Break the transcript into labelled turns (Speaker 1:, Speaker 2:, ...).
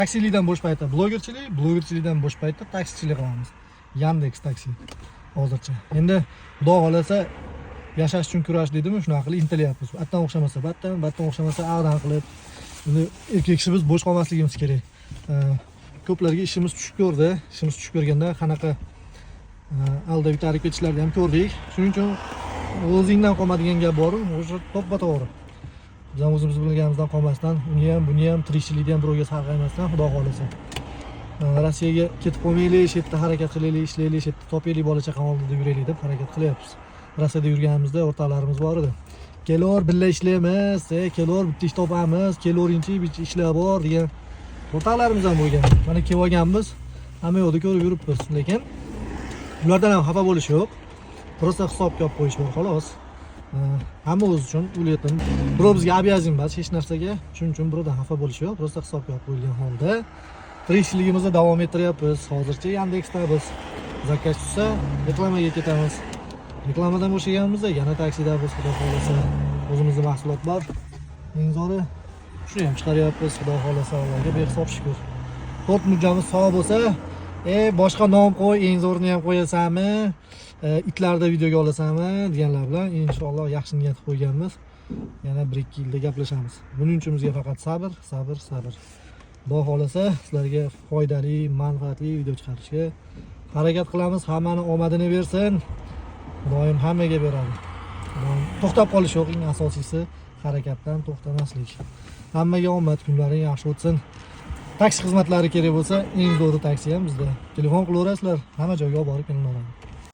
Speaker 1: Taksilikdan bo'sh paytda blogerchilik, blogerchilikdan bo'sh paytda taksichilik qilamiz. Yandex taksi hozircha. Endi xudo xolasa yashash uchun kurash deydimi, shunaqa qilib intilyapmiz. Battan o'xshamasa battan o'xshamasa ag'dan qilib. Endi erkak kishi biz bo'sh qolmasligimiz kerak. Ko'plarga ishimiz tushib ko'rdi. Ishimiz tushib ko'rganda qanaqa aldab yutarib ketishlarni ham ko'rdik. Shuning uchun o'zingdan qolmadigan gap bor, o'sha to'g'ri. Biz ham o'zimiz bilganimizdan qolmasdan, uni ham, buni ham, tirikchilikni ham birovga sarg'aymasdan, xudo xolasa. Rossiyaga ketib qolmaylik, shu yerda harakat qilaylik, ishlaylik, shu yerda topaylik, bola chaqa oldida yuraylik deb harakat qilyapmiz. Rossiyada yurganimizda o'rtoqlarimiz bor edi. Kelor birga ishlaymiz, kelor bitta ish topamiz, kelorinchi bitta ishlar bor degan o'rtoqlarimiz ham bo'lgan. Mana kelib olganmiz, hamma yoqda ko'rib yuribmiz, lekin ulardan ham xafa bo'lish yo'q. Просто hisobga olib qo'yish bor, xolos. Hamma o'z uchun o'ylayapman. Birov bizga обязан emas hech narsaga. Shuning uchun birovdan xafa bo'lish yo'q. Просто hisobga olib qo'yilgan holda tirikchiligimizni davom ettiryapmiz. Hozircha Yandexda biz zakaz tushsa, reklamaga ketamiz. Reklamadan bo'shaganimizda yana taksida biz xudo xolasa o'zimizning mahsulot bor. Eng zo'ri shuni ham chiqaryapmiz, xudo xolasa Allohga behisob shukr. To'rt mujamiz sog' bo'lsa, boshqa nom qo'y, eng zo'rini ham qo'yasanmi? Itlarda videoga olasanmi deganlar bilan inshaalloh yaxshi niyat qo'yganmiz. Yana 1-2 yilda gaplashamiz. Buning uchun bizga faqat sabr. Xudo xolasa sizlarga foydali, manfaatli video chiqarishga harakat qilamiz. Hammani omadini bersin. Doim hammaga beradi. To'xtab qolish yo'q, eng asosiysi harakatdan to'xtamaslik. Hammaga omad, kunlaring yaxshi o'tsin. Taksi xizmatlari kerak bo'lsa, eng zo'ri taksi ham bizda. Telefon qilaverasizlar, hamma joyga olib borib kelib oladi.